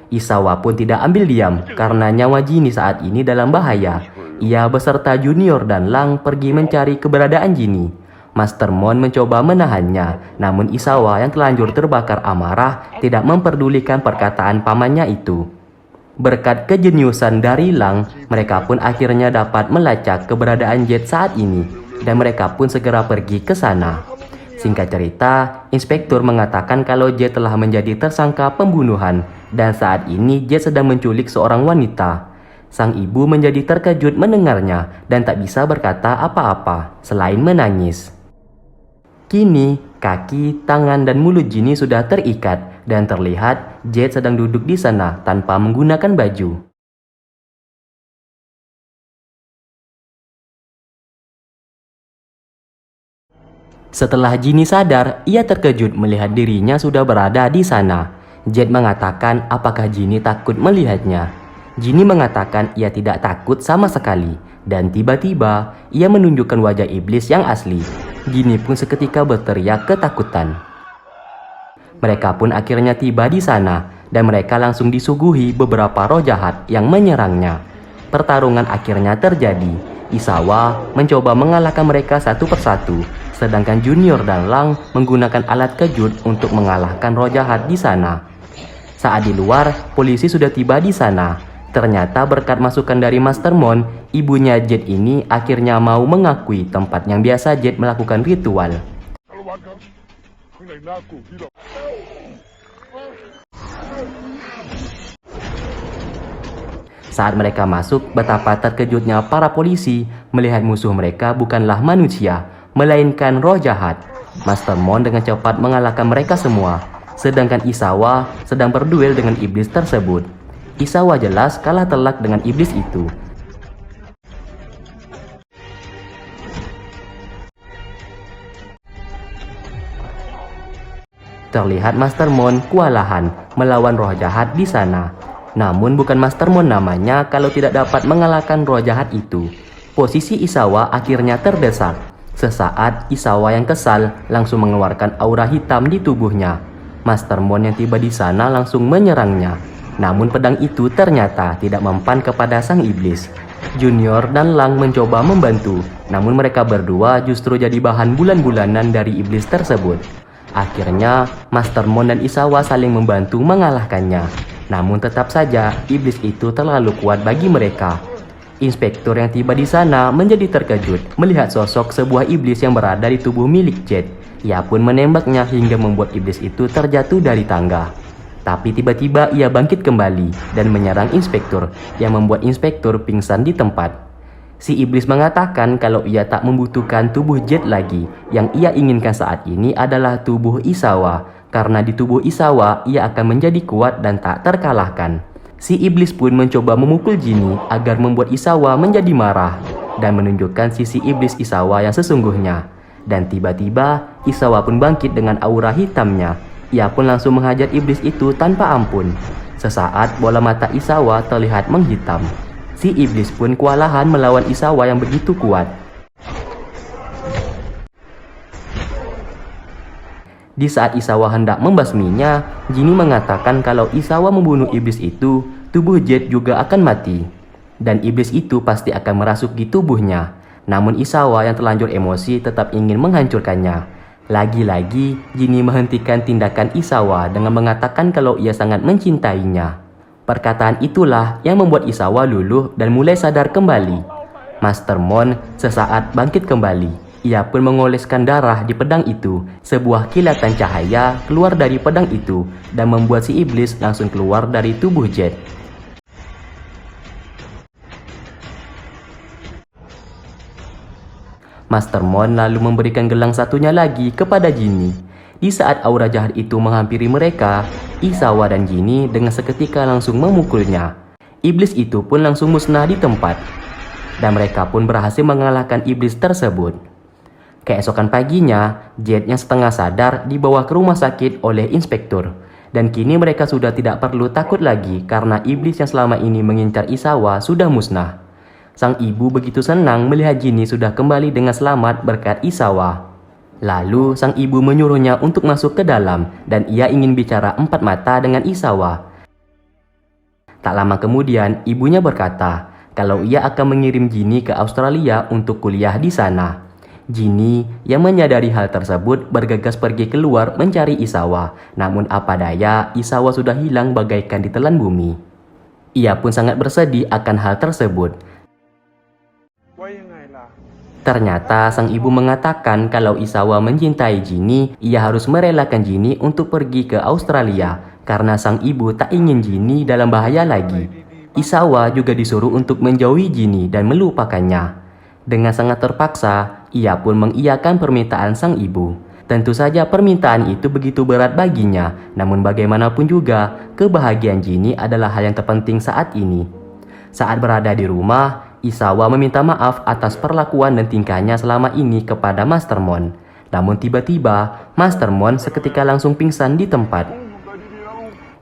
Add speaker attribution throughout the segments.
Speaker 1: Isawa pun tidak ambil diam karena nyawa Jinny saat ini dalam bahaya. Ia beserta Junior dan Lang pergi mencari keberadaan Jinny. Master Mon mencoba menahannya, namun Isawa yang telanjur terbakar amarah tidak memperdulikan perkataan pamannya itu. Berkat kejeniusan dari Lang, mereka pun akhirnya dapat melacak keberadaan Jet saat ini, dan mereka pun segera pergi ke sana. Singkat cerita, inspektur mengatakan kalau Jet telah menjadi tersangka pembunuhan, dan saat ini Jet sedang menculik seorang wanita. Sang ibu menjadi terkejut mendengarnya dan tak bisa berkata apa-apa selain menangis. Kini, kaki, tangan, dan mulut Jinny sudah terikat dan terlihat Jet sedang duduk di sana tanpa menggunakan baju. Setelah Jinny sadar, ia terkejut melihat dirinya sudah berada di sana. Jet mengatakan apakah Jinny takut melihatnya. Jinny mengatakan ia tidak takut sama sekali, dan tiba-tiba ia menunjukkan wajah iblis yang asli. Jinny pun seketika berteriak ketakutan. Mereka pun akhirnya tiba di sana, dan mereka langsung disuguhi beberapa roh jahat yang menyerangnya. Pertarungan akhirnya terjadi. Isawa mencoba mengalahkan mereka satu persatu, sedangkan Junior dan Lang menggunakan alat kejut untuk mengalahkan roh jahat di sana. Saat di luar, polisi sudah tiba di sana. Ternyata berkat masukan dari Master Mon, ibunya Jet ini akhirnya mau mengakui tempat yang biasa Jet melakukan ritual. Saat mereka masuk, betapa terkejutnya para polisi melihat musuh mereka bukanlah manusia, melainkan roh jahat. Master Mon dengan cepat mengalahkan mereka semua, sedangkan Isawa sedang berduel dengan iblis tersebut. Isawa jelas kalah telak dengan iblis itu. Terlihat Master Mon kewalahan melawan roh jahat di sana. Namun bukan Master Mon namanya kalau tidak dapat mengalahkan roh jahat itu. Posisi Isawa akhirnya terdesak. Sesaat Isawa yang kesal langsung mengeluarkan aura hitam di tubuhnya. Master Mon yang tiba di sana langsung menyerangnya. Namun pedang itu ternyata tidak mempan kepada sang iblis. Junior dan Lang mencoba membantu, namun mereka berdua justru jadi bahan bulan-bulanan dari iblis tersebut. Akhirnya, Master Mon dan Isawa saling membantu mengalahkannya. Namun tetap saja, iblis itu terlalu kuat bagi mereka. Inspektur yang tiba di sana menjadi terkejut melihat sosok sebuah iblis yang berada di tubuh milik Jet. Ia pun menembaknya hingga membuat iblis itu terjatuh dari tangga. Tapi tiba-tiba ia bangkit kembali dan menyerang inspektur yang membuat inspektur pingsan di tempat. Si iblis mengatakan kalau ia tak membutuhkan tubuh Jet lagi. Yang ia inginkan saat ini adalah tubuh Isawa. Karena di tubuh Isawa ia akan menjadi kuat dan tak terkalahkan. Si iblis pun mencoba memukul Jinny agar membuat Isawa menjadi marah dan menunjukkan sisi iblis Isawa yang sesungguhnya. Dan tiba-tiba Isawa pun bangkit dengan aura hitamnya. Ia pun langsung menghajar iblis itu tanpa ampun. Sesaat bola mata Isawa terlihat menghitam. Si iblis pun kewalahan melawan Isawa yang begitu kuat. Di saat Isawa hendak membasminya, Jinny mengatakan kalau Isawa membunuh iblis itu, tubuh Jet juga akan mati. Dan iblis itu pasti akan merasuki tubuhnya. Namun Isawa yang terlanjur emosi tetap ingin menghancurkannya. Lagi-lagi, Jinny menghentikan tindakan Isawa dengan mengatakan kalau ia sangat mencintainya. Perkataan itulah yang membuat Isawa luluh dan mulai sadar kembali. Master Mon sesaat bangkit kembali. Ia pun mengoleskan darah di pedang itu. Sebuah kilatan cahaya keluar dari pedang itu dan membuat si iblis langsung keluar dari tubuh Jet. Master Mon lalu memberikan gelang satunya lagi kepada Jinny. Di saat aura jahat itu menghampiri mereka, Isawa dan Jinny dengan seketika langsung memukulnya. Iblis itu pun langsung musnah di tempat. Dan mereka pun berhasil mengalahkan iblis tersebut. Keesokan paginya, Jet yang setengah sadar dibawa ke rumah sakit oleh inspektur. Dan kini mereka sudah tidak perlu takut lagi karena iblis yang selama ini mengincar Isawa sudah musnah. Sang ibu begitu senang melihat Jinny sudah kembali dengan selamat berkat Isawa. Lalu sang ibu menyuruhnya untuk masuk ke dalam dan ia ingin bicara empat mata dengan Isawa. Tak lama kemudian, ibunya berkata kalau ia akan mengirim Ginny ke Australia untuk kuliah di sana. Ginny yang menyadari hal tersebut bergegas pergi keluar mencari Isawa. Namun apa daya, Isawa sudah hilang bagaikan ditelan bumi. Ia pun sangat bersedih akan hal tersebut. Ternyata sang ibu mengatakan kalau Isawa mencintai Ginny, ia harus merelakan Ginny untuk pergi ke Australia karena sang ibu tak ingin Ginny dalam bahaya lagi. Isawa juga disuruh untuk menjauhi Ginny dan melupakannya. Dengan sangat terpaksa, ia pun mengiyakan permintaan sang ibu. Tentu saja permintaan itu begitu berat baginya, namun bagaimanapun juga, kebahagiaan Ginny adalah hal yang terpenting saat ini. Saat berada di rumah, Isawa meminta maaf atas perlakuan dan tingkahnya selama ini kepada Master Mon. Namun tiba-tiba, Master Mon seketika langsung pingsan di tempat.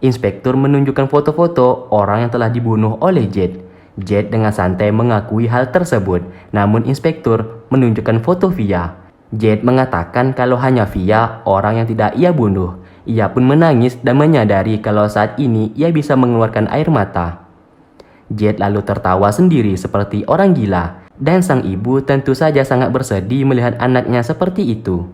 Speaker 1: Inspektur menunjukkan foto-foto orang yang telah dibunuh oleh Jade. Jade dengan santai mengakui hal tersebut, namun inspektur menunjukkan foto Via. Jade mengatakan kalau hanya Via orang yang tidak ia bunuh. Ia pun menangis dan menyadari kalau saat ini ia bisa mengeluarkan air mata. Jade lalu tertawa sendiri seperti orang gila, dan sang ibu tentu saja sangat bersedih melihat anaknya seperti itu.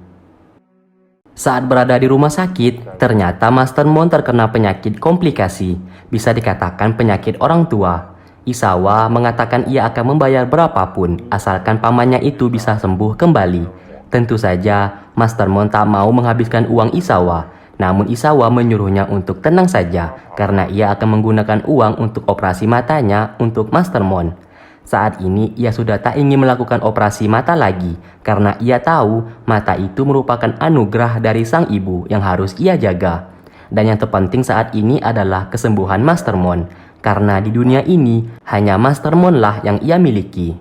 Speaker 1: Saat berada di rumah sakit, ternyata Master Mon terkena penyakit komplikasi, bisa dikatakan penyakit orang tua. Isawa mengatakan ia akan membayar berapapun asalkan pamannya itu bisa sembuh kembali. Tentu saja, Master Mon tak mau menghabiskan uang Isawa, namun Isawa menyuruhnya untuk tenang saja karena ia akan menggunakan uang untuk operasi matanya untuk Master Mon. Saat ini ia sudah tak ingin melakukan operasi mata lagi karena ia tahu mata itu merupakan anugerah dari sang ibu yang harus ia jaga. Dan yang terpenting saat ini adalah kesembuhan Master Mon karena di dunia ini hanya Master Mon lah yang ia miliki.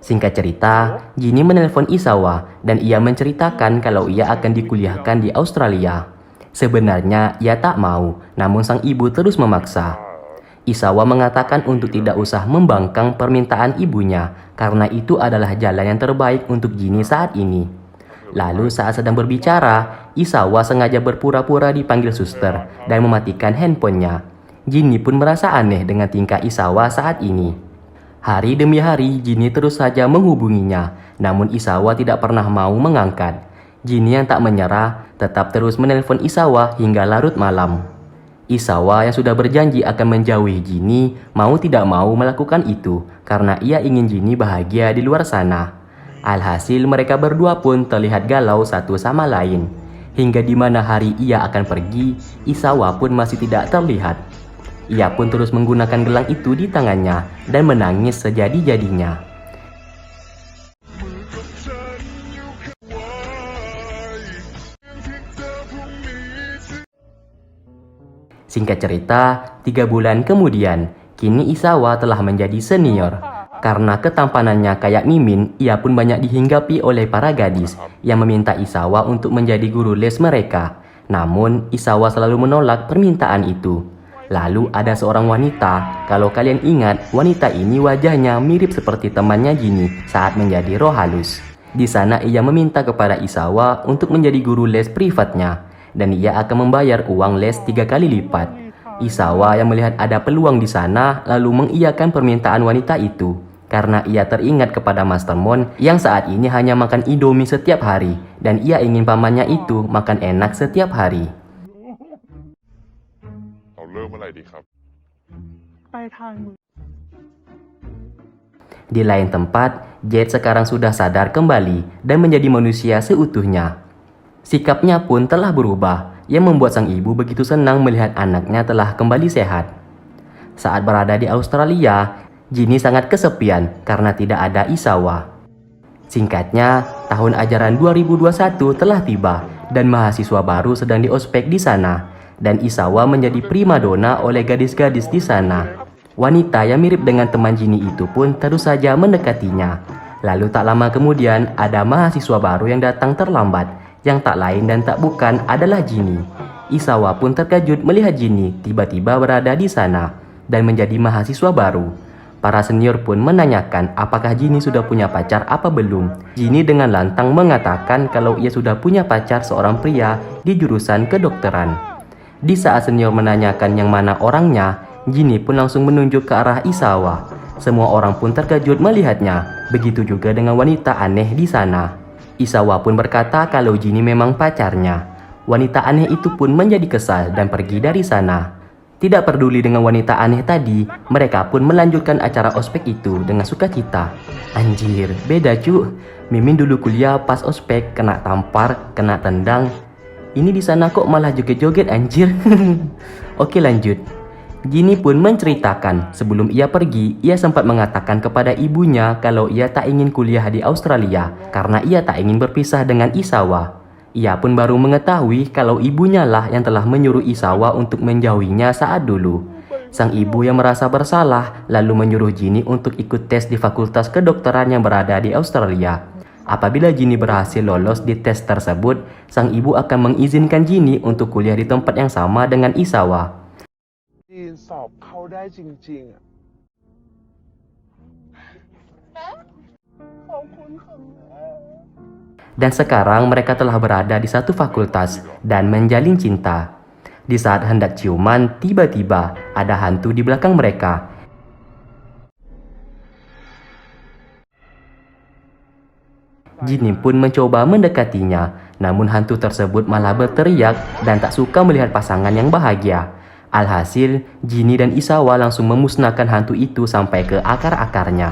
Speaker 1: Singkat cerita, Ginny menelpon Isawa dan ia menceritakan kalau ia akan dikuliahkan di Australia. Sebenarnya ia tak mau, namun sang ibu terus memaksa. Isawa mengatakan untuk tidak usah membangkang permintaan ibunya karena itu adalah jalan yang terbaik untuk Ginny saat ini. Lalu saat sedang berbicara, Isawa sengaja berpura-pura dipanggil suster dan mematikan handphonenya. Ginny pun merasa aneh dengan tingkah Isawa saat ini. Hari demi hari Ginny terus saja menghubunginya, namun Isawa tidak pernah mau mengangkat. Ginny yang tak menyerah tetap terus menelpon Isawa hingga larut malam. Isawa yang sudah berjanji akan menjauhi Ginny mau tidak mau melakukan itu karena ia ingin Ginny bahagia di luar sana. Alhasil mereka berdua pun terlihat galau satu sama lain. Hingga di mana hari ia akan pergi, Isawa pun masih tidak terlihat. Ia pun terus menggunakan gelang itu di tangannya dan menangis sejadi-jadinya. Singkat cerita, 3 bulan kemudian, kini Isawa telah menjadi senior. Karena ketampanannya kayak Mimin, ia pun banyak dihinggapi oleh para gadis yang meminta Isawa untuk menjadi guru les mereka. Namun, Isawa selalu menolak permintaan itu. Lalu ada seorang wanita, kalau kalian ingat, wanita ini wajahnya mirip seperti temannya Ginny saat menjadi roh halus. Di sana ia meminta kepada Isawa untuk menjadi guru les privatnya. Dan ia akan membayar uang les 3 kali lipat. Isawa yang melihat ada peluang di sana lalu mengiyakan permintaan wanita itu karena ia teringat kepada Master Mon yang saat ini hanya makan Indomie setiap hari dan ia ingin pamannya itu makan enak setiap hari. Di lain tempat, Jade sekarang sudah sadar kembali dan menjadi manusia seutuhnya. Sikapnya pun telah berubah, yang membuat sang ibu begitu senang melihat anaknya telah kembali sehat. Saat berada di Australia, Ginny sangat kesepian karena tidak ada Isawa. Singkatnya, tahun ajaran 2021 telah tiba dan mahasiswa baru sedang diospek di sana. Dan Isawa menjadi primadona oleh gadis-gadis di sana. Wanita yang mirip dengan teman Ginny itu pun terus saja mendekatinya. Lalu tak lama kemudian ada mahasiswa baru yang datang terlambat. Yang tak lain dan tak bukan adalah Ginny. Isawa pun terkejut melihat Ginny tiba-tiba berada di sana dan menjadi mahasiswa baru. Para senior pun menanyakan apakah Ginny sudah punya pacar apa belum. Ginny dengan lantang mengatakan kalau ia sudah punya pacar seorang pria di jurusan kedokteran. Di saat senior menanyakan yang mana orangnya, Jinny pun langsung menunjuk ke arah Isawa. Semua orang pun terkejut melihatnya, begitu juga dengan wanita aneh di sana. Isawa pun berkata kalau Jinny memang pacarnya. Wanita aneh itu pun menjadi kesal dan pergi dari sana. Tidak peduli dengan wanita aneh tadi, mereka pun melanjutkan acara ospek itu dengan sukacita. Anjir, beda cu. Mimin dulu kuliah pas ospek kena tampar, kena tendang. Ini di sana kok malah joget-joget anjir. Oke lanjut. Jinny pun menceritakan sebelum ia pergi, ia sempat mengatakan kepada ibunya kalau ia tak ingin kuliah di Australia karena ia tak ingin berpisah dengan Isawa. Ia pun baru mengetahui kalau ibunya lah yang telah menyuruh Isawa untuk menjauhinya saat dulu. Sang ibu yang merasa bersalah lalu menyuruh Jinny untuk ikut tes di fakultas kedokteran yang berada di Australia. Apabila Jinny berhasil lolos di tes tersebut, sang ibu akan mengizinkan Jinny untuk kuliah di tempat yang sama dengan Isawa.
Speaker 2: สอบเข้าได้จริงๆอะขอบคุณค่ะแม่
Speaker 1: Dan sekarang mereka telah berada di satu fakultas dan menjalin cinta. Di saat hendak ciuman, tiba-tiba ada hantu di belakang mereka. Jinny pun mencoba mendekatinya, namun hantu tersebut malah berteriak dan tak suka melihat pasangan yang bahagia. Alhasil, Jinny dan Isawa langsung memusnahkan hantu itu sampai ke akar-akarnya.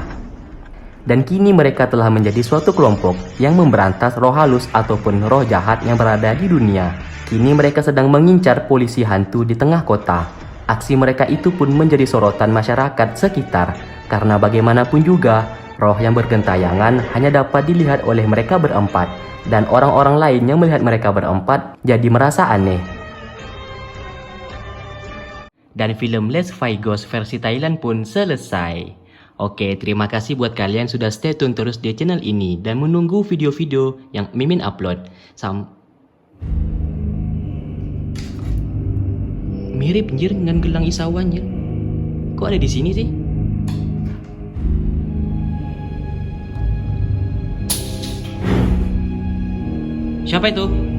Speaker 1: Dan kini mereka telah menjadi suatu kelompok yang memberantas roh halus ataupun roh jahat yang berada di dunia. Kini mereka sedang mengincar polisi hantu di tengah kota. Aksi mereka itu pun menjadi sorotan masyarakat sekitar, karena bagaimanapun juga, roh yang bergentayangan hanya dapat dilihat oleh mereka berempat, dan orang-orang lain yang melihat mereka berempat jadi merasa aneh. Dan film Let's Fight Ghost versi Thailand pun selesai. Oke, terima kasih buat kalian sudah stay tune terus di channel ini dan menunggu video-video yang Mimin upload. Mirip anjir dengan gelang Isawa anjir. Kok ada di sini sih? Siapa itu?